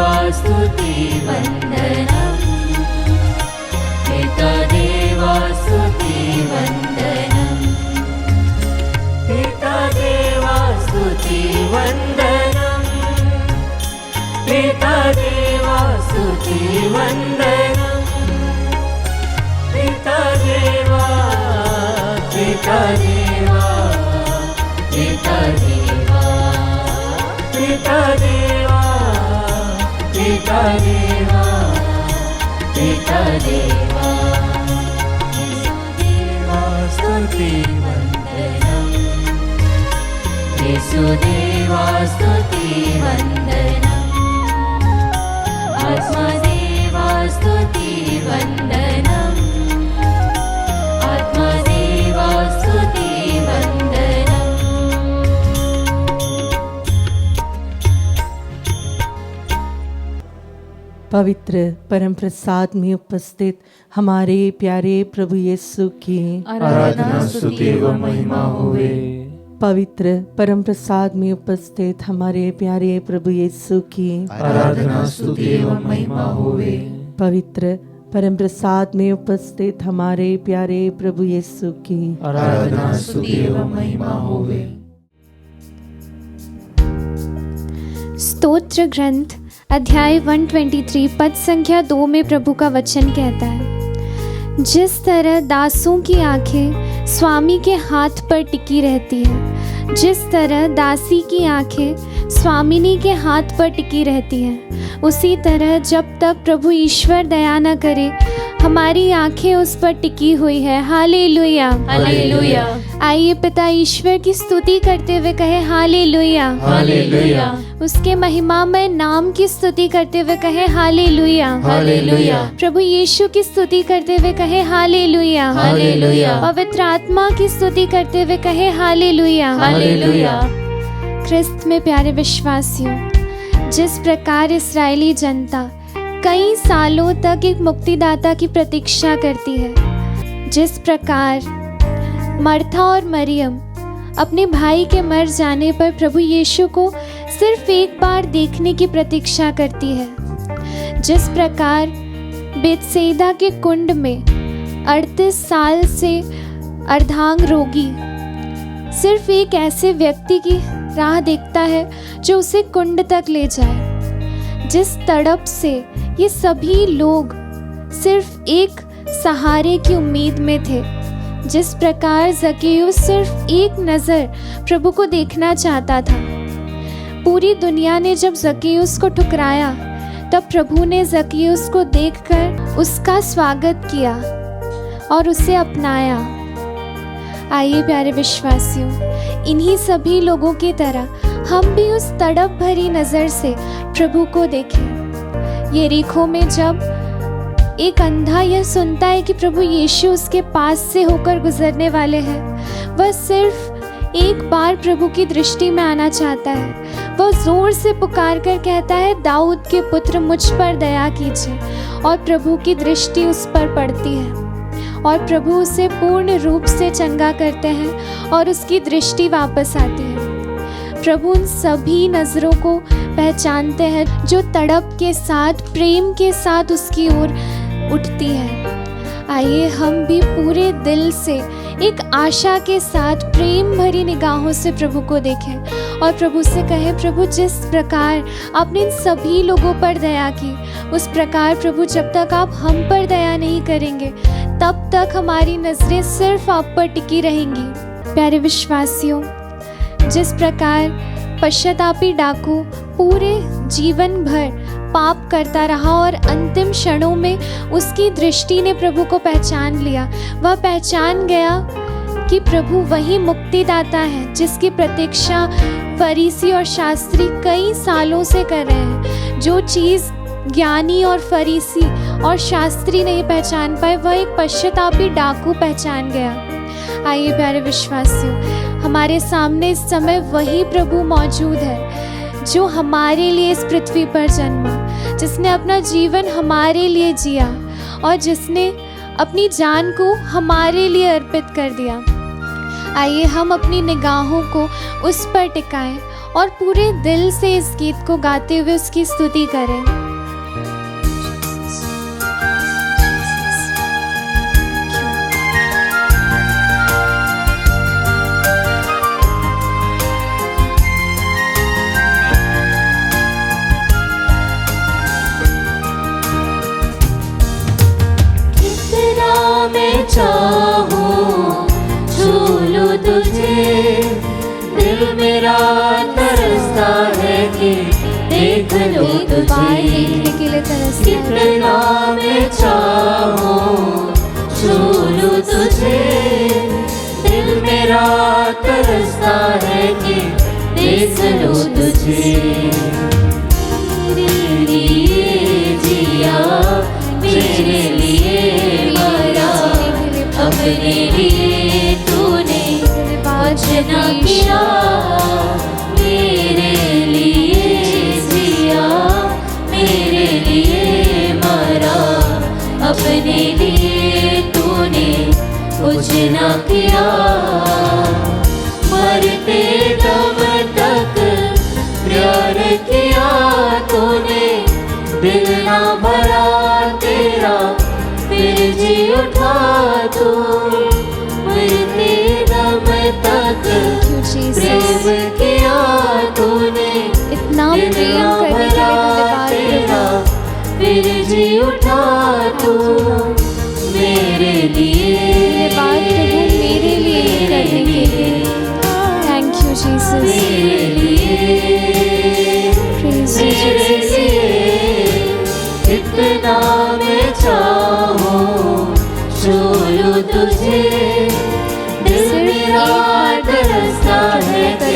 देवा स्तुति वंदनम, पिता देवा स्तुति वंदनम, पिता देवा स्तुति वंदनम, पिता देवा स्तुति वंदनम, पिता देवा, पिता देवा, पिता देवा, पिता देवा, पिता देवा, पिता देवा, देवा स्तुति वंदनम, येशुदेवा स्तुति वंदनम, आत्मदेवा स्तुति वंदनम, आत्मदेवा स्तुति वंदनम। पवित्र परम प्रसाद में उपस्थित हमारे प्यारे प्रभु यीशु की आराधना स्तुति एवं महिमा होवे। पवित्र परम प्रसाद में उपस्थित हमारे प्यारे प्रभु यीशु की आराधना स्तुति एवं महिमा होवे। पवित्र परम प्रसाद में उपस्थित हमारे प्यारे प्रभु यीशु की आराधना स्तुति एवं महिमा होवे। स्तोत्र ग्रंथ अध्याय 123 पद संख्या 2 में प्रभु का वचन कहता है, जिस तरह दासों की आंखें स्वामी के हाथ पर टिकी रहती है, जिस तरह दासी की आंखें स्वामिनी के हाथ पर टिकी रहती हैं, उसी तरह जब तक प्रभु ईश्वर दया न करे हमारी आंखें उस पर टिकी हुई है। Hallelujah, hallelujah. आइए पिता ईश्वर की स्तुति करते हुए कहे हालेलुया, हालेलुया। उसके महिमामय नाम की स्तुति करते हुए कहे हालेलुया, हालेलुया। प्रभु यीशु की स्तुति करते हुए कहे हालेलुया, हालेलुया। पवित्र आत्मा की स्तुति करते हुए कहे हालेलुया, हालेलुया। ख्रिस्त में प्यारे विश्वासियों, जिस प्रकार इस्राएली जनता कई सालों तक एक मुक्तिदाता की प्रतीक्षा करती है, जिस प्रकार मर्था और मरियम अपने भाई के मर जाने पर प्रभु यीशु को सिर्फ एक बार देखने की प्रतीक्षा करती है, जिस प्रकार बेतसैदा के कुंड में 38 साल से अर्धांग रोगी सिर्फ एक ऐसे व्यक्ति की राह देखता है जो उसे कुंड तक ले जाए, जिस तड़प से ये सभी लोग सिर्फ एक सहारे की उम्मीद में थे, जिस प्रकार ज़केयुस सिर्फ एक नज़र प्रभु को देखना चाहता था। पूरी दुनिया ने जब ज़केयुस को ठुकराया तब प्रभु ने ज़केयुस को देखकर उसका स्वागत किया और उसे अपनाया। आइए प्यारे विश्वासियों, इन्हीं सभी लोगों की तरह हम भी उस तड़प भरी नज़र से प्रभु को देखें। यरीहो में जब एक अंधा यह सुनता है कि प्रभु यीशु उसके पास से होकर गुजरने वाले हैं, वह सिर्फ एक बार प्रभु की दृष्टि में आना चाहता है। वह जोर से पुकार कर कहता है, दाऊद के पुत्र मुझ पर दया कीजिए, और प्रभु की दृष्टि उस पर पड़ती है और प्रभु उसे पूर्ण रूप से चंगा करते हैं और उसकी दृष्टि वापस आती है। प्रभु उन सभी नज़रों को पहचानते हैं जो तड़प के साथ, प्रेम के साथ उसकी ओर उठती है। आइए हम भी पूरे दिल से एक आशा के साथ प्रेम भरी निगाहों से प्रभु को देखें और प्रभु से कहें, प्रभु जिस प्रकार आपने इन सभी लोगों पर दया की, उस प्रकार प्रभु जब तक आप हम पर दया नहीं करेंगे तब तक हमारी नज़रें सिर्फ आप पर टिकी रहेंगी। प्यारे विश्वासियों, जिस प्रकार पश्चातापी डाकू पूरे जीवन भर पाप करता रहा और अंतिम क्षणों में उसकी दृष्टि ने प्रभु को पहचान लिया, वह पहचान गया कि प्रभु वही मुक्तिदाता है जिसकी प्रतीक्षा फरीसी और शास्त्री कई सालों से कर रहे हैं। जो चीज़ ज्ञानी और फरीसी और शास्त्री नहीं पहचान पाए, वह एक पश्चातापी डाकू पहचान गया। आइए प्यारे विश्वासियों, हमारे सामने इस समय वही प्रभु मौजूद है जो हमारे लिए इस पृथ्वी पर जन्मा, जिसने अपना जीवन हमारे लिए जिया और जिसने अपनी जान को हमारे लिए अर्पित कर दिया। आइए हम अपनी निगाहों को उस पर टिकाएं और पूरे दिल से इस गीत को गाते हुए उसकी स्तुति करें। मैं चाहूं छू लूं तुझे, दिल मेरा तरसता है कि देख लूं तुझे। कितना मैं चाहूं छू लूं तुझे, दिल मेरा तरसता है कि देख लूं तुझे। मेरे लिए जिया, मेरे लिए मरा, अपने लिए तूने वचन किया। मेरे लिए जिया, मेरे लिए मरा, अपने लिए तूने कुछ न किया। मरते दम तक प्यार किया तूने, दिल ना भरा तेरा फिर जी उठा तू। मरते दम तक प्रेम किया तूने, इतना दिल प्रेम ना करने के भरा लिए तेरा फिर जी उठा तू। मेरे लिए धन्यवाद प्रभु, मेरे लिए करने के लिए। Thank you Jesus. मेरे लिए, प्रेज़ यू मेरे जीसस। लिए कितना मैं चाहूं छू लूं तुझे, दिल मेरा तरसता है कि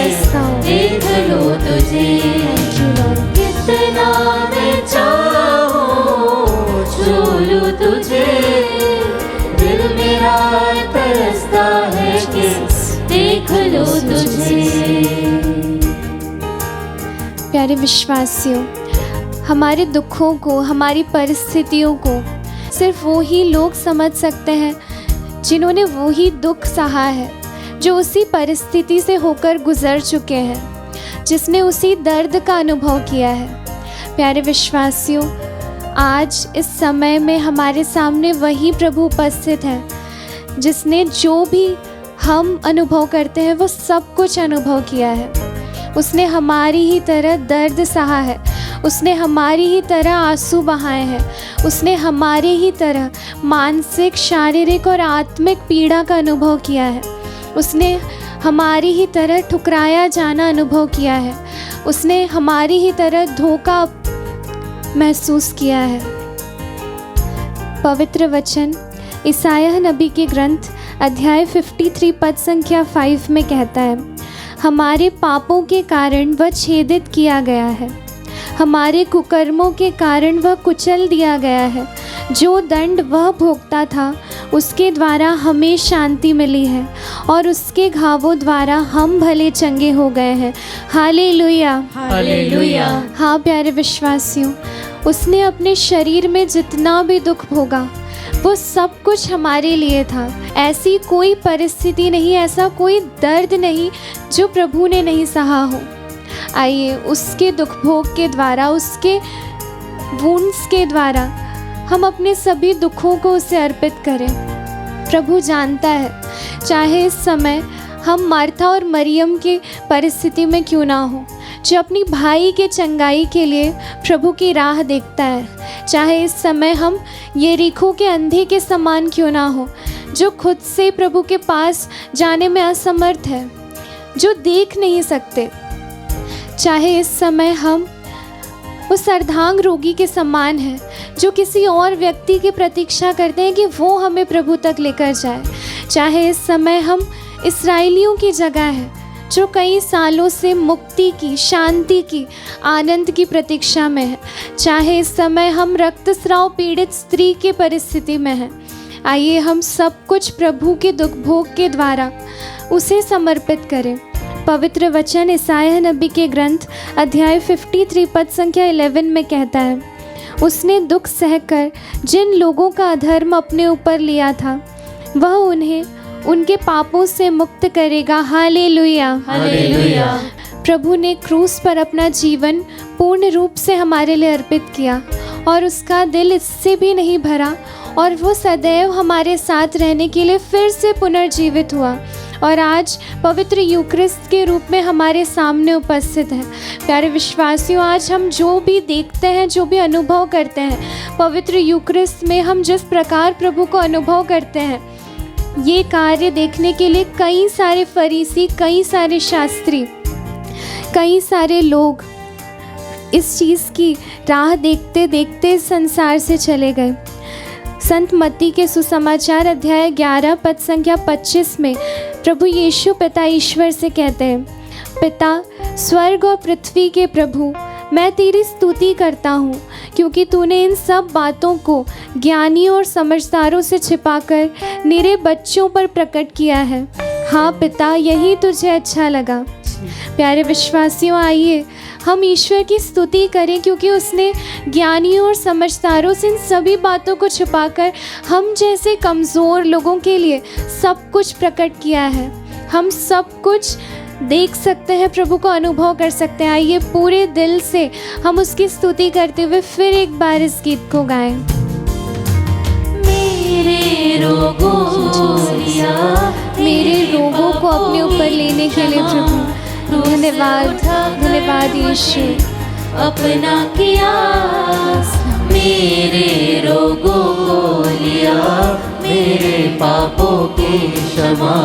देख लूं तुझे। Thank you Lord. कितना मैं चाहूं छू लूं तुझे, दिल मेरा तरसता है कि देख लूं तुझे। प्यारे विश्वासियों, हमारे दुखों को, हमारी परिस्थितियों को सिर्फ वो ही लोग समझ सकते हैं जिन्होंने वो ही दुख सहा है, जो उसी परिस्थिति से होकर गुजर चुके हैं, जिसने उसी दर्द का अनुभव किया है। प्यारे विश्वासियों, आज इस समय में हमारे सामने वही प्रभु उपस्थित है जिसने जो भी हम अनुभव करते हैं वो सब कुछ अनुभव किया है। उसने हमारी ही तरह दर्द सहा है, उसने हमारी ही तरह आंसू बहाए हैं, उसने हमारे ही तरह मानसिक, शारीरिक और आत्मिक पीड़ा का अनुभव किया है। उसने हमारी ही तरह ठुकराया जाना अनुभव किया है, उसने हमारी ही तरह धोखा महसूस किया है। पवित्र वचन ईसाया नबी के ग्रंथ अध्याय 53 पद संख्या 5 में कहता है, हमारे पापों के कारण वह छेदित किया गया है, हमारे कुकर्मों के कारण वह कुचल दिया गया है। जो दंड वह भोगता था उसके द्वारा हमें शांति मिली है, और उसके घावों द्वारा हम भले चंगे हो गए हैं। Hallelujah, hallelujah. हाँ प्यारे विश्वासियों, उसने अपने शरीर में जितना भी दुख भोगा वो सब कुछ हमारे लिए था। ऐसी कोई परिस्थिति नहीं, ऐसा कोई दर्द नहीं जो प्रभु ने नहीं सहा हो। आइए उसके दुख भोग के द्वारा, उसके वुंड्स के द्वारा हम अपने सभी दुखों को उसे अर्पित करें। प्रभु जानता है, चाहे इस समय हम मार्था और मरियम की परिस्थिति में क्यों ना हो, जो अपनी भाई के चंगाई के लिए प्रभु की राह देखता है, चाहे इस समय हम यरीहो के अंधे के समान क्यों ना हो, जो खुद से प्रभु के पास जाने में असमर्थ है, जो देख नहीं सकते, चाहे इस समय हम उस अर्धांग रोगी के समान हैं जो किसी और व्यक्ति की प्रतीक्षा करते हैं कि वो हमें प्रभु तक लेकर जाए, चाहे इस समय हम इस्राएलियों की जगह है जो कई सालों से मुक्ति की, शांति की, आनंद की प्रतीक्षा में है, चाहे इस समय हम रक्तस्राव पीड़ित स्त्री की परिस्थिति में हैं। आइए हम सब कुछ प्रभु के दुख भोग के द्वारा उसे समर्पित करें। पवित्र वचन ईसाया नबी के ग्रंथ अध्याय 53 पद संख्या 11 में कहता है, उसने दुख सहकर जिन लोगों का अधर्म अपने ऊपर लिया था वह उन्हें उनके पापों से मुक्त करेगा। Hallelujah, hallelujah. प्रभु ने क्रूस पर अपना जीवन पूर्ण रूप से हमारे लिए अर्पित किया और उसका दिल इससे भी नहीं भरा और वो सदैव हमारे साथ रहने के लिए फिर से पुनर्जीवित हुआ और आज पवित्र यूक्रिस्ट के रूप में हमारे सामने उपस्थित है। प्यारे विश्वासियों, आज हम जो भी देखते हैं, जो भी अनुभव करते हैं, पवित्र यूक्रिस्ट में हम जिस प्रकार प्रभु को अनुभव करते हैं, ये कार्य देखने के लिए कई सारे फरीसी, कई सारे शास्त्री, कई सारे लोग इस चीज़ की राह देखते देखते संसार से चले गए। संत मत्ती के सुसमाचार अध्याय 11 पद संख्या 25 में प्रभु यीशु पिता ईश्वर से कहते हैं, पिता, स्वर्ग और पृथ्वी के प्रभु, मैं तेरी स्तुति करता हूँ क्योंकि तूने इन सब बातों को ज्ञानियों और समझदारों से छिपाकर मेरे बच्चों पर प्रकट किया है। हाँ पिता, यही तुझे अच्छा लगा। प्यारे विश्वासियों, आइए हम ईश्वर की स्तुति करें क्योंकि उसने ज्ञानियों और समझदारों से इन सभी बातों को छिपाकर हम जैसे कमज़ोर लोगों के लिए सब कुछ प्रकट किया है। हम सब कुछ देख सकते हैं, प्रभु को अनुभव कर सकते हैं। आइए पूरे दिल से हम उसकी स्तुति करते हुए फिर एक बार इस गीत को गाएं। मेरे रोगों को अपने ऊपर लेने के लिए प्रभु धन्यवाद, धन्यवाद यीशु। अपना किया, मेरे रोगों को लिया, मेरे पापों की क्षमा,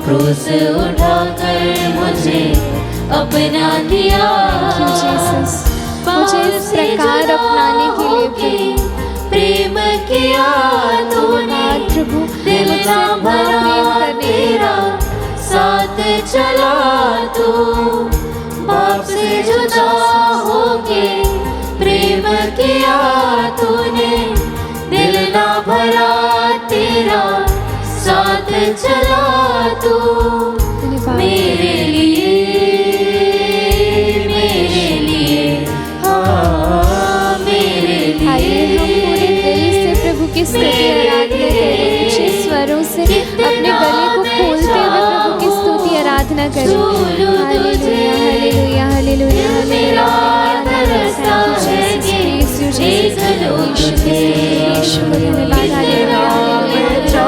क्रूस उठाकर मुझे अपना किया। मुझे इस प्रकार अपनाने के लिए प्रेम किया तूने, प्रभु, दिल का भरा तेरा साथ चला तू, बाप से जुदा होके प्रेम किया तूने, दिल ना भरा तेरा साथ चला तू, मेरे लिए, हाँ मेरे लिए। आइए हम पूरे दिल से प्रभु की स्तुति आराधना करें, ऊंचे स्वरों से अपने गले को खोलते हुए प्रभु की स्तुति आराधना करें। हालेलुया, हालेलुया, हालेलुया, मेरा तरसता है कि एक लोग तुझे, यीशु को धन्यवाद, हालेलुया,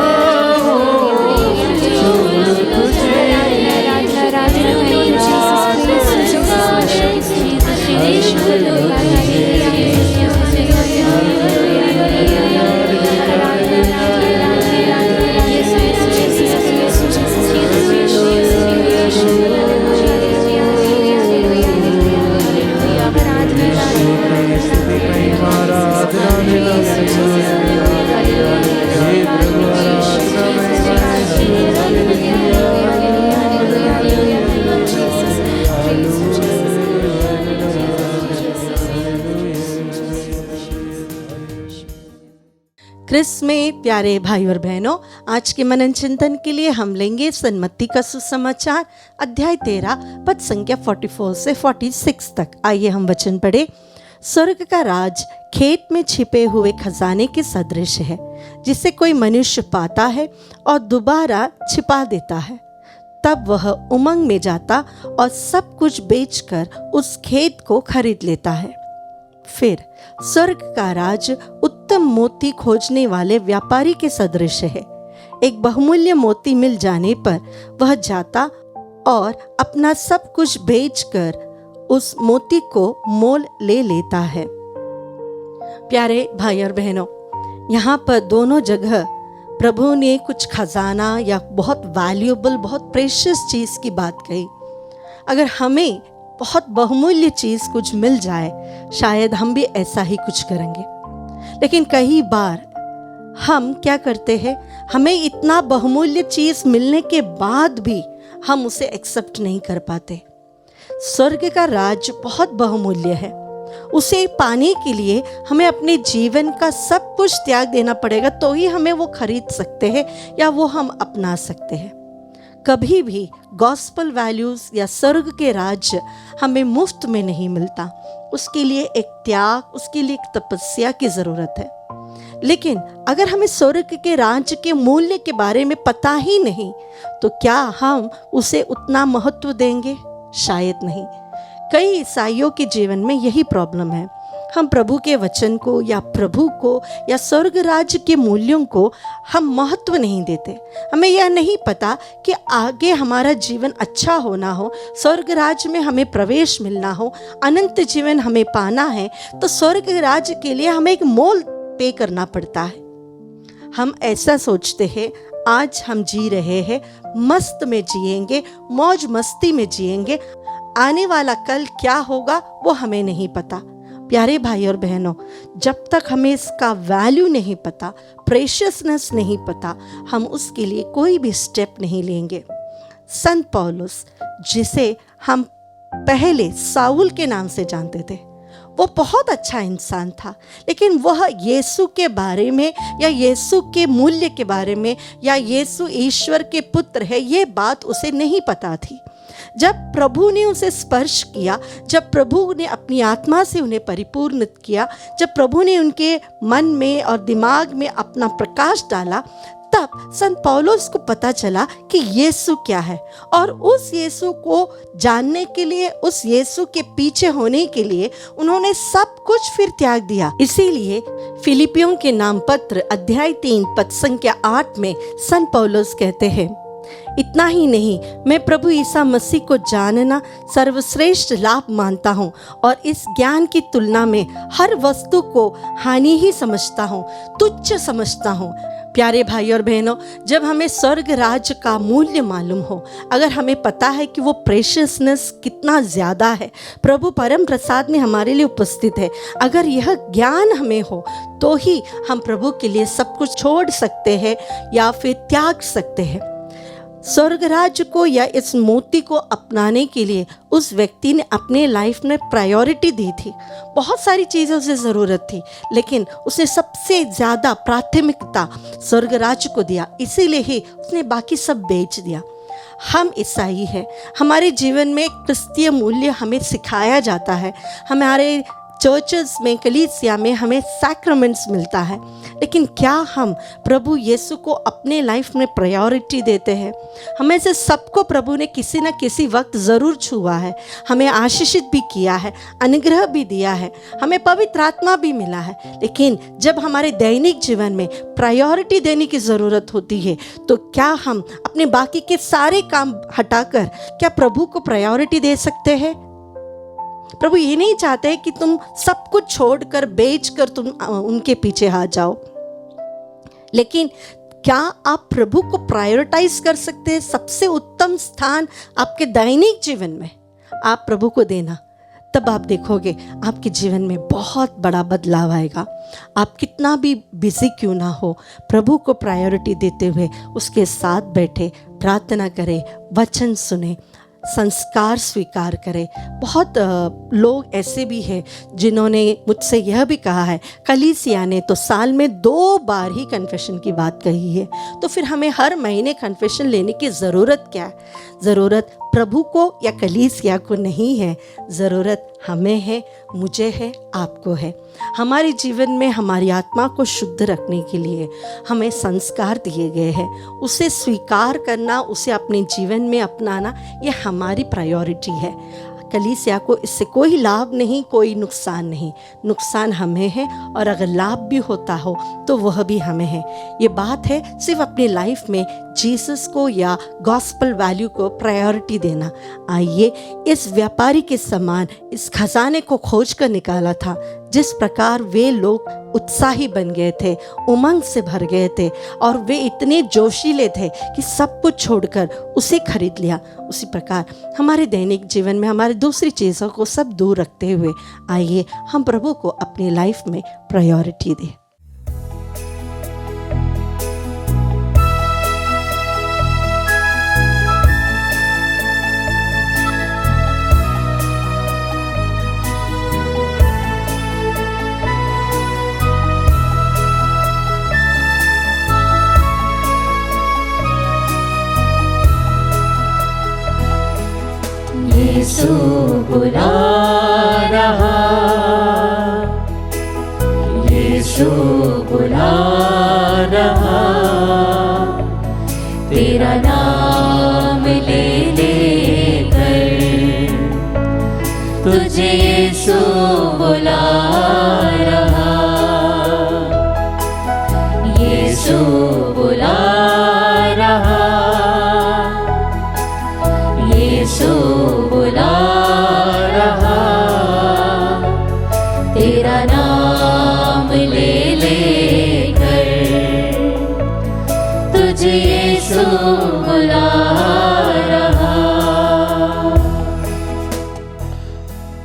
क्रिस में प्यारे भाई और बहनों, आज के मनन चिंतन के लिए हम लेंगे संत मत्ती का सुसमाचार अध्याय 13 पद संख्या 44 से 46 तक। आइए हम वचन पढ़े। स्वर्ग का राज खेत में छिपे हुए खजाने के सदृश है, जिसे कोई मनुष्य पाता है और दोबारा छिपा देता है। तब वह उमंग में जाता और सब कुछ बेचकर उस खेत को खरीद लेता है। फिर स्वर्ग का राज उत्तम मोती खोजने वाले व्यापारी के सदृश है। एक बहुमूल्य मोती मिल जाने पर वह जाता और अपना सब कुछ बेचकर उस मोती को मोल ले लेता है। प्यारे भाई और बहनों, यहाँ पर दोनों जगह प्रभु ने कुछ खजाना या बहुत वैल्यूएबल, बहुत प्रेशियस चीज़ की बात कही। अगर हमें बहुत बहुमूल्य चीज़ कुछ मिल जाए, शायद हम भी ऐसा ही कुछ करेंगे। लेकिन कई बार हम क्या करते हैं, हमें इतना बहुमूल्य चीज़ मिलने के बाद भी हम उसे एक्सेप्ट नहीं कर पाते। स्वर्ग का राज बहुत बहुमूल्य है, उसे पाने के लिए हमें अपने जीवन का सब कुछ त्याग देना पड़ेगा, तो ही हमें वो खरीद सकते हैं या वो हम अपना सकते हैं। कभी भी गॉस्पल वैल्यूज़ या स्वर्ग के राज्य हमें मुफ्त में नहीं मिलता। उसके लिए एक त्याग, उसके लिए एक तपस्या की ज़रूरत है। लेकिन अगर हमें स्वर्ग के राज्य के मूल्य के बारे में पता ही नहीं, तो क्या हम उसे उतना महत्व देंगे? शायद नहीं। कई ईसाइयों के जीवन में यही प्रॉब्लम है। हम प्रभु के वचन को या प्रभु को या स्वर्ग राज्य के मूल्यों को हम महत्व नहीं देते। हमें यह नहीं पता कि आगे हमारा जीवन अच्छा होना हो, स्वर्ग राज्य में हमें प्रवेश मिलना हो, अनंत जीवन हमें पाना है, तो स्वर्ग राज्य के लिए हमें एक मोल पे करना पड़ता है। हम ऐसा सोचते हैं आज हम जी रहे हैं, मस्त में जिएंगे, मौज मस्ती में जिएंगे, आने वाला कल क्या होगा वो हमें नहीं पता। प्यारे भाई और बहनों, जब तक हमें इसका वैल्यू नहीं पता, प्रेशियसनेस नहीं पता, हम उसके लिए कोई भी स्टेप नहीं लेंगे। संत पौलुस, जिसे हम पहले साउल के नाम से जानते थे, वो बहुत अच्छा इंसान था, लेकिन वह यीशु के बारे में या यीशु के मूल्य के बारे में या यीशु ईश्वर के पुत्र है ये बात उसे नहीं पता थी। जब प्रभु ने उसे स्पर्श किया, जब प्रभु ने अपनी आत्मा से उन्हें परिपूर्ण किया, जब प्रभु ने उनके मन में और दिमाग में अपना प्रकाश डाला, तब संत पौलुस को पता चला कि यीशु क्या है। और उस यीशु को जानने के लिए, उस यीशु के पीछे होने के लिए उन्होंने सब कुछ फिर त्याग दिया। इसीलिए फिलिपियों के नाम पत्र अध्याय 3 पद संख्या 8 में संत पौलुस कहते हैं, इतना ही नहीं, मैं प्रभु ईसा मसीह को जानना सर्वश्रेष्ठ लाभ मानता हूँ और इस ज्ञान की तुलना में हर वस्तु को हानि ही समझता हूँ, तुच्छ समझता हूँ। प्यारे भाई और बहनों, जब हमें स्वर्ग राज्य का मूल्य मालूम हो, अगर हमें पता है कि वो प्रेशियसनेस कितना ज़्यादा है, प्रभु परम प्रसाद में हमारे लिए उपस्थित है, अगर यह ज्ञान हमें हो तो ही हम प्रभु के लिए सब कुछ छोड़ सकते हैं या फिर त्याग सकते हैं। स्वर्ग राज्य को या इस मोती को अपनाने के लिए उस व्यक्ति ने अपने लाइफ में प्रायोरिटी दी थी। बहुत सारी चीज़ों से ज़रूरत थी, लेकिन उसने सबसे ज़्यादा प्राथमिकता स्वर्ग राज्य को दिया, इसीलिए ही उसने बाकी सब बेच दिया। हम ईसाई हैं, हमारे जीवन में क्रिस्तीय मूल्य हमें सिखाया जाता है, हमारे चर्चेस में, कलीसिया में हमें सैक्रामेंट्स मिलता है, लेकिन क्या हम प्रभु यीशु को अपने लाइफ में प्रायोरिटी देते हैं? हमें से सबको प्रभु ने किसी न किसी वक्त ज़रूर छुआ है, हमें आशीषित भी किया है, अनुग्रह भी दिया है, हमें पवित्र आत्मा भी मिला है, लेकिन जब हमारे दैनिक जीवन में प्रायोरिटी देने की ज़रूरत होती है, तो क्या हम अपने बाकी के सारे काम हटाकर क्या प्रभु को प्रायोरिटी दे सकते हैं? प्रभु ये नहीं चाहते कि तुम सब कुछ छोड़कर, बेचकर तुम उनके पीछे आ जाओ, लेकिन क्या आप प्रभु को प्रायोरिटाइज कर सकते हैं? सबसे उत्तम स्थान आपके दैनिक जीवन में आप प्रभु को देना, तब आप देखोगे आपके जीवन में बहुत बड़ा बदलाव आएगा। आप कितना भी बिजी क्यों ना हो, प्रभु को प्रायोरिटी देते हुए उसके साथ बैठे, प्रार्थना करें, वचन सुने, संस्कार स्वीकार करें। बहुत लोग ऐसे भी हैं जिन्होंने मुझसे यह भी कहा है, कलीसिया ने तो साल में 2 बार ही कन्फेशन की बात कही है, तो फिर हमें हर महीने कन्फेशन लेने की ज़रूरत क्या है? ज़रूरत प्रभु को या कलीसिया को नहीं है, ज़रूरत हमें है, मुझे है, आपको है। हमारे जीवन में हमारी आत्मा को शुद्ध रखने के लिए हमें संस्कार दिए गए हैं, उसे स्वीकार करना, उसे अपने जीवन में अपनाना, ये हमारी प्रायोरिटी है। कलीसिया को इससे कोई लाभ नहीं, कोई नुकसान नहीं। नुकसान हमें है, और अगर लाभ भी होता हो तो वह भी हमें है। ये बात है सिर्फ अपनी लाइफ में जीसस को या गॉस्पल वैल्यू को प्रायोरिटी देना। आइए इस व्यापारी के समान इस खजाने को खोज कर निकाला था। जिस प्रकार वे लोग उत्साही बन गए थे, उमंग से भर गए थे, और वे इतने जोशीले थे कि सब कुछ छोड़कर उसे खरीद लिया, उसी प्रकार हमारे दैनिक जीवन में हमारे दूसरी चीज़ों को सब दूर रखते हुए आइए हम प्रभु को अपनी लाइफ में प्रायोरिटी दें। यीशु बुला रहा, यीशु बुला रहा, तेरा नाम ले लेकर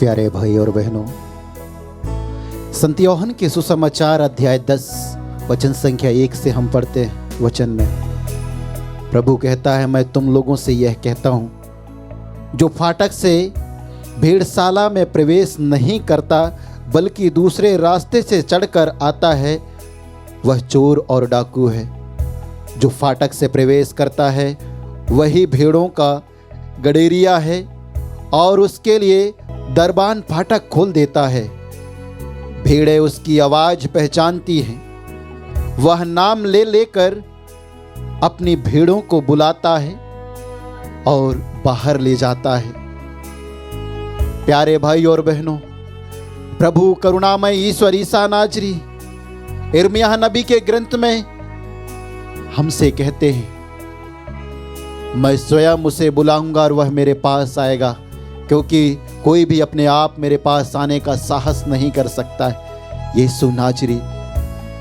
प्यारे भाई और बहनों, संत यूहन्ना के सुसमाचार अध्याय 10 वचन संख्या 1 से हम पढ़ते हैं। वचन में प्रभु कहता है, मैं तुम लोगों से यह कहता हूँ, जो फाटक से भेड़शाला में प्रवेश नहीं करता बल्कि दूसरे रास्ते से चढ़कर आता है, वह चोर और डाकू है। जो फाटक से प्रवेश करता है वही भेड़ों का गडेरिया है और उसके लिए दरबान फाटक खोल देता है। भेड़ें उसकी आवाज़ पहचानती हैं, वह नाम ले लेकर अपनी भेड़ों को बुलाता है और बाहर ले जाता है। प्यारे भाई और बहनों, प्रभु करुणामय ईश्वर ईसा नाजरी यिर्मयाह नबी के ग्रंथ में हमसे कहते हैं, मैं स्वयं उसे बुलाऊंगा और वह मेरे पास आएगा, क्योंकि कोई भी अपने आप मेरे पास आने का साहस नहीं कर सकता है। यीशु नाजरी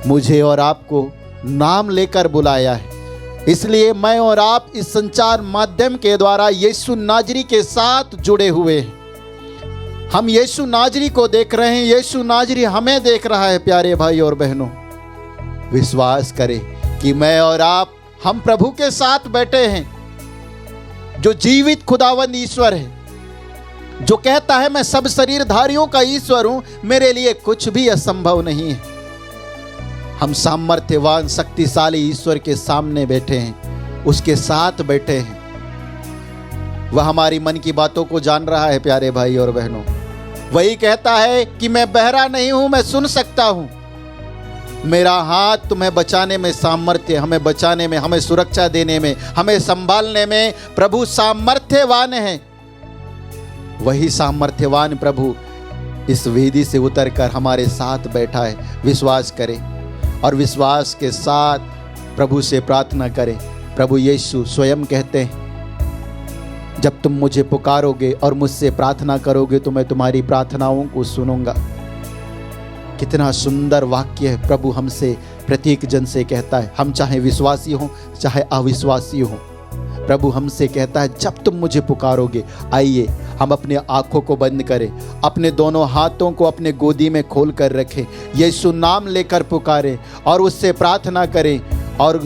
मुझे और आपको नाम लेकर बुलाया है, इसलिए मैं और आप इस संचार माध्यम के द्वारा यीशु नाजरी के साथ जुड़े हुए हैं। हम यीशु नाजरी को देख रहे हैं, यीशु नाजरी हमें देख रहा है। प्यारे भाई और बहनों, विश्वास करें कि मैं और आप हम प्रभु के साथ बैठे हैं, जो जीवित खुदावंद ईश्वर है, जो कहता है मैं सब शरीरधारियों का ईश्वर हूं, मेरे लिए कुछ भी असंभव नहीं है। हम सामर्थ्यवान शक्तिशाली ईश्वर के सामने बैठे हैं, उसके साथ बैठे हैं। वह हमारी मन की बातों को जान रहा है। प्यारे भाई और बहनों, वही कहता है कि मैं बहरा नहीं हूं, मैं सुन सकता हूं। मेरा हाथ तुम्हें बचाने में सामर्थ्य, हमें बचाने में, हमें सुरक्षा देने में, हमें संभालने में प्रभु सामर्थ्यवान है। वही सामर्थ्यवान प्रभु इस वेदी से उतरकर हमारे साथ बैठा है। विश्वास करें और विश्वास के साथ प्रभु से प्रार्थना करें। प्रभु यीशु स्वयं कहते हैं, जब तुम मुझे पुकारोगे और मुझसे प्रार्थना करोगे तो मैं तुम्हारी प्रार्थनाओं को सुनूंगा। कितना सुंदर वाक्य है। प्रभु हमसे प्रत्येक जन से कहता है, हम चाहे विश्वासी हों चाहे अविश्वासी हों, प्रभु हमसे कहता है, जब तुम मुझे पुकारोगे। आइए हम अपने आंखों को बंद करें, अपने दोनों हाथों को अपने गोदी में खोल कर रखें, यीशु नाम लेकर पुकारें और उससे प्रार्थना करें और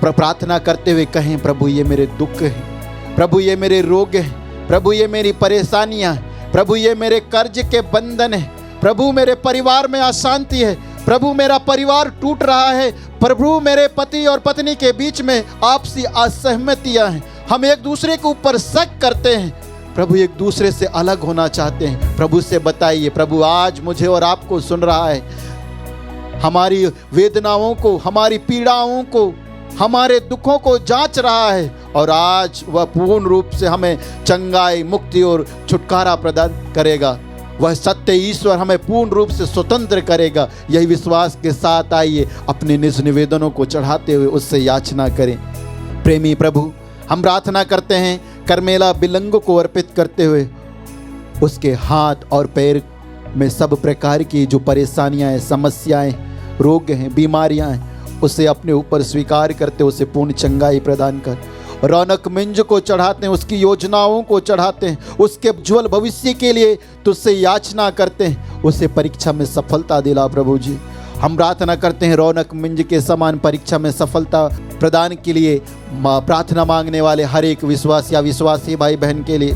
प्रार्थना करते हुए कहें, प्रभु ये मेरे दुख हैं, प्रभु ये मेरे रोग हैं, प्रभु ये मेरी परेशानियां हैं, प्रभु ये मेरे कर्ज के बंधन हैं, प्रभु मेरे परिवार में अशांति है, प्रभु मेरा परिवार टूट रहा है, प्रभु मेरे पति और पत्नी के बीच में आपसी असहमतियां हैं, हम एक दूसरे के ऊपर शक करते हैं, प्रभु एक दूसरे से अलग होना चाहते हैं। प्रभु से बताइए, प्रभु आज मुझे और आपको सुन रहा है। हमारी वेदनाओं को, हमारी पीड़ाओं को, हमारे दुखों को जांच रहा है और आज वह पूर्ण रूप से हमें चंगाई, मुक्ति और छुटकारा प्रदान करेगा। वह सत्य ईश्वर हमें पूर्ण रूप से स्वतंत्र करेगा। यही विश्वास के साथ आइए अपने निज निवेदनों को चढ़ाते हुए उससे याचना करें। प्रेमी प्रभु, हम प्रार्थना करते हैं कर्मेला बिलंगो को अर्पित करते हुए उसके हाथ और पैर में सब प्रकार की जो परेशानियां हैं, समस्याएं, रोग हैं, बीमारियां हैं, उसे अपने ऊपर स्वीकार करते, उसे पूर्ण चंगाई प्रदान कर। रौनक मिंज को चढ़ाते हैं, उसकी योजनाओं को चढ़ाते हैं, उसके उज्ज्वल भविष्य के लिए तुझसे याचना करते हैं, उसे परीक्षा में सफलता दिला। प्रभु जी, हम प्रार्थना करते हैं रौनक मिंज के समान परीक्षा में सफलता प्रदान के लिए प्रार्थना मांगने वाले हर एक विश्वासी भाई बहन के लिए।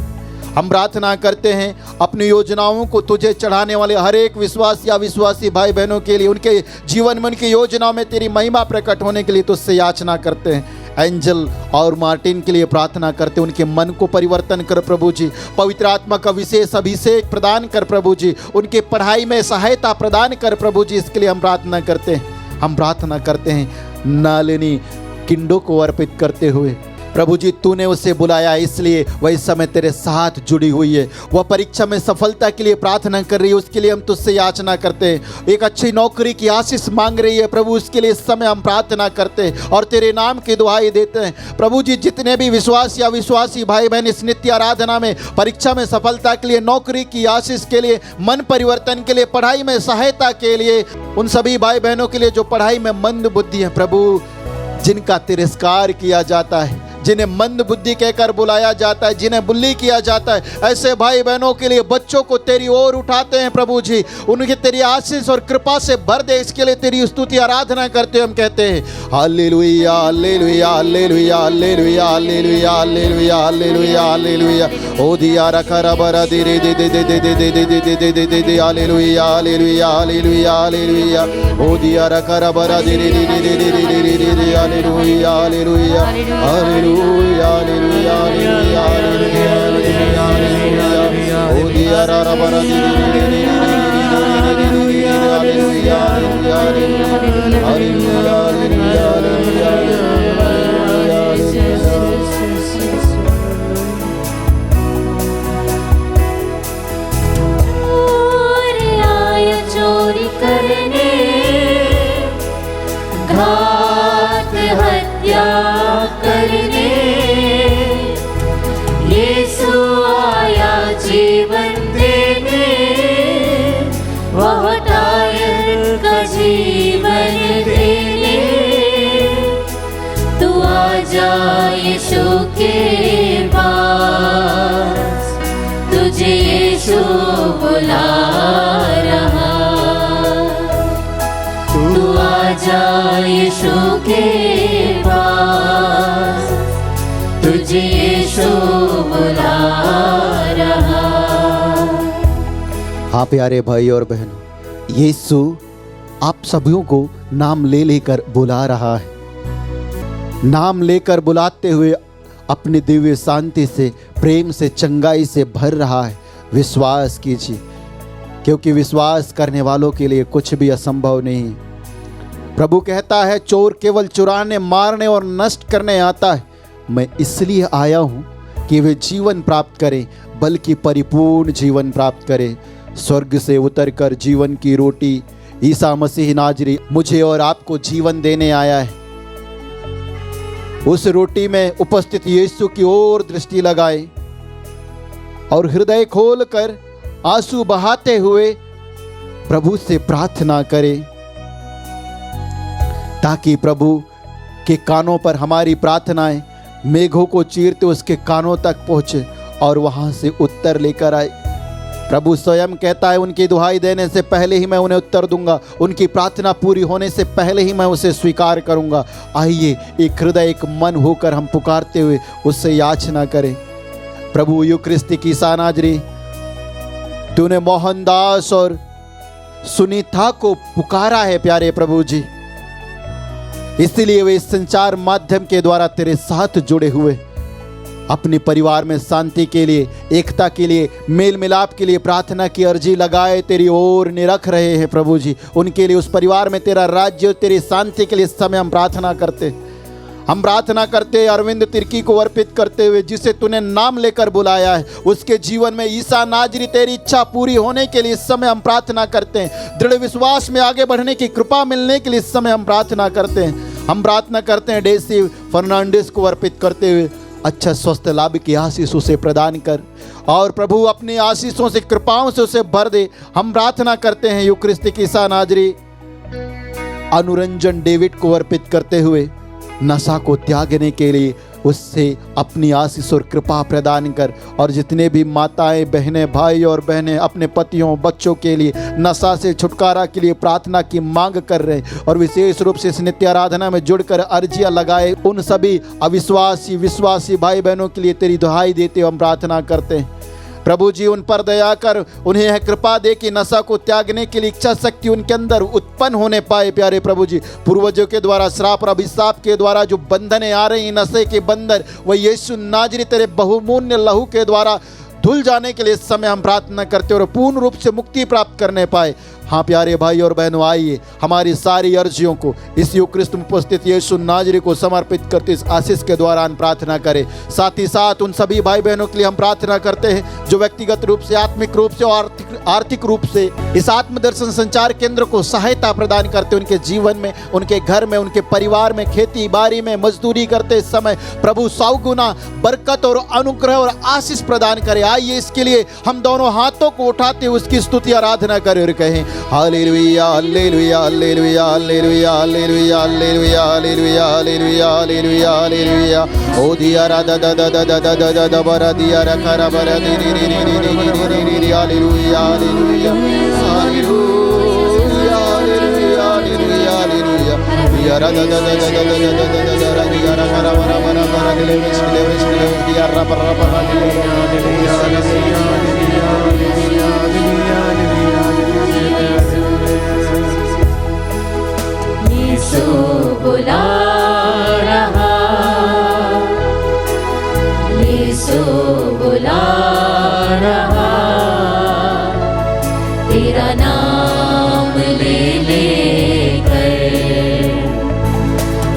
हम प्रार्थना करते हैं अपनी योजनाओं को तुझे चढ़ाने वाले हर एक विश्वासी भाई बहनों के लिए, उनके जीवन में, उनकी योजनाओं में तेरी महिमा प्रकट होने के लिए तुझसे याचना करते हैं। एंजल और मार्टिन के लिए प्रार्थना करते, उनके मन को परिवर्तन कर प्रभु जी, पवित्र आत्मा का विशेष अभिषेक प्रदान कर प्रभु जी, उनके पढ़ाई में सहायता प्रदान कर प्रभु जी, इसके लिए हम प्रार्थना करते हैं। हम प्रार्थना करते हैं नालिनी किंडो को अर्पित करते हुए, प्रभु जी तूने उसे बुलाया, इसलिए वह इस समय तेरे साथ जुड़ी हुई है। वह परीक्षा में सफलता के लिए प्रार्थना कर रही है, उसके लिए हम तुझसे याचना करते हैं। एक अच्छी नौकरी की आशीष मांग रही है प्रभु, उसके लिए इस समय हम प्रार्थना करते हैं और तेरे नाम की दुहाई देते हैं। प्रभु जी, जितने भी विश्वासी भाई बहन इस नित्य आराधना में परीक्षा में सफलता के लिए, नौकरी की आशीष के लिए, मन परिवर्तन के लिए, पढ़ाई में सहायता के लिए, उन सभी भाई बहनों के लिए जो पढ़ाई में मंद बुद्धि है प्रभु, जिनका तिरस्कार किया जाता है, जिन्हें मंद बुद्धि कहकर बुलाया जाता है, जिन्हें बुल्ली किया जाता है, ऐसे भाई बहनों के लिए, बच्चों को तेरी ओर उठाते हैं प्रभु जी। उनके तेरी आशीष और कृपा से भर दे, इसके लिए तेरी स्तुति आराधना करते हम कहते हैं hallelujah hallelujah hallelujah hallelujah hallelujah hallelujah hallelujah hallelujah. ओ दिया रखा रबरा दे दे दे दे दे दे दे दे दे दे दे दे दे दे हालेलुया हालेलुया हालेलुया हालेलुया। ओ दिया रखा रबरा दे दे दे दे दे दे दे दे दे दे hallelujah hallelujah hallelujah hallelujah hallelujah hallelujah hallelujah. ओ दिया रबरा दे दे दे दे दे दे दे hallelujah hallelujah hallelujah hallelujah hallelujah. चोरी करने, घात हत्या करने, यीशु आया जीवन देने, वह टायर का जीवन देने। तू आजा यीशु के पास, तुझे यीशु बुला रहा। तू आजा यीशु के पास, तुझे यीशु बुला रहा। हाँ प्यारे भाई और बहनों, यीशु आप सभी को नाम ले लेकर बुला रहा है। नाम लेकर बुलाते हुए अपनी दिव्य शांति से, प्रेम से, चंगाई से भर रहा है। विश्वास कीजिए, क्योंकि विश्वास करने वालों के लिए कुछ भी असंभव नहीं। प्रभु कहता है चोर केवल चुराने, मारने और नष्ट करने आता है, मैं इसलिए आया हूँ कि वे जीवन प्राप्त करें, बल्कि परिपूर्ण जीवन प्राप्त करें। स्वर्ग से उतरकर जीवन की रोटी ईसा मसीह नाजरी मुझे और आपको जीवन देने आया है। उस रोटी में उपस्थित यीशु की ओर दृष्टि लगाए और हृदय खोलकर आंसू बहाते हुए प्रभु से प्रार्थना करें, ताकि प्रभु के कानों पर हमारी प्रार्थनाएं मेघों को चीरते उसके कानों तक पहुंचे और वहां से उत्तर लेकर आए। प्रभु स्वयं कहता है उनकी दुहाई देने से पहले ही मैं उन्हें उत्तर दूंगा, उनकी प्रार्थना पूरी होने से पहले ही मैं उसे स्वीकार करूंगा। आइए एक हृदय एक मन होकर हम पुकारते हुए उससे याचना करें। प्रभु यूक्रिस्ती की सानाजरी, तूने मोहनदास और सुनीता को पुकारा है प्यारे प्रभु जी, इसलिए वे इस संचार माध्यम के द्वारा तेरे साथ जुड़े हुए अपने परिवार में शांति के लिए, एकता के लिए, मेल मिलाप के लिए प्रार्थना की अर्जी लगाए तेरी ओर निरख रहे हैं प्रभु जी। उनके लिए, उस परिवार में तेरा राज्य, तेरी शांति के लिए इस समय हम प्रार्थना करते अरविंद तिर्की को अर्पित करते हुए, जिसे तूने नाम लेकर बुलाया है, उसके जीवन में ईसा नाजरी तेरी इच्छा पूरी होने के लिए इस समय हम प्रार्थना करते हैं। दृढ़ विश्वास में आगे बढ़ने की कृपा मिलने के लिए इस समय हम प्रार्थना करते हैं। डेसी फर्नांडिस को अर्पित करते हुए अच्छा स्वास्थ्य लाभ की आशीष उसे प्रदान कर और प्रभु अपनी आशीषों से, कृपाओं से उसे भर दे। हम प्रार्थना करते हैं यूक्रिस्ती की ईसा नाजरी अनुरंजन डेविड को अर्पित करते हुए नशा को त्यागने के लिए उससे अपनी आशीष और कृपा प्रदान कर। और जितने भी माताएं, बहनें, भाई और बहनें अपने पतियों, बच्चों के लिए नशा से छुटकारा के लिए प्रार्थना की मांग कर रहे हैं और विशेष रूप से इस नित्य आराधना में जुड़कर अर्जियां लगाए, उन सभी अविश्वासी विश्वासी भाई बहनों के लिए तेरी दुहाई देते हम प्रार्थना करते हैं। प्रभु जी उन पर दया कर, उन्हें यह कृपा दे कि नशा को त्यागने के लिए इच्छा शक्ति उनके अंदर उत्पन्न होने पाए। प्यारे प्रभु जी, पूर्वजों के द्वारा श्राप और अभिशाप के द्वारा जो बंधनें आ रही, नशे के बंधन, वह यीशु नाजरी तेरे बहुमूल्य लहू के द्वारा धुल जाने के लिए इस समय हम प्रार्थना करते और पूर्ण रूप से मुक्ति प्राप्त करने पाए। हाँ प्यारे भाई और बहनों, आइए हमारी सारी अर्जियों को इस यूक्रिस्ट में उपस्थित यीशु नाजरी को समर्पित करते इस आशीष के दौरान प्रार्थना करें। साथ ही साथ उन सभी भाई बहनों के लिए हम प्रार्थना करते हैं जो व्यक्तिगत रूप से, आत्मिक रूप से और आर्थिक रूप से इस आत्मदर्शन संचार केंद्र को सहायता प्रदान करते, उनके जीवन में, उनके घर में, उनके परिवार में, खेती बाड़ी में मजदूरी करते इस समय प्रभु 100 गुना बरकत और अनुग्रह और आशीष प्रदान करे। आइए इसके लिए हम दोनों हाथों को उठाते उसकी स्तुति आराधना करें और कहें hallelujah hallelujah hallelujah hallelujah hallelujah hallelujah hallelujah hallelujah hallelujah hallelujah ओ दिया रा दा दा दा दा दा दा दा दा बरा दिया रा खरा बरा दी दी दी दी दी दी दी दी hallelujah hallelujah hallelujah hallelujah hallelujah hallelujah दिया रा दा दा दा दा दा दा दा दा दा रा दिया रा खरा बरा बरा बरा दिले विच दिया रा बरा बरा हालेलुया हालेलुया यीशु बुला रहा, यीशु बुला रहा, तेरा नाम ले लेकर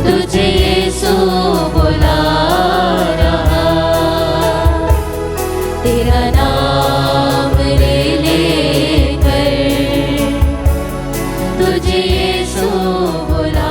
तुझे यीशु बुला रहा, तेरा नाम ले लेकर तुझे यीशु बुला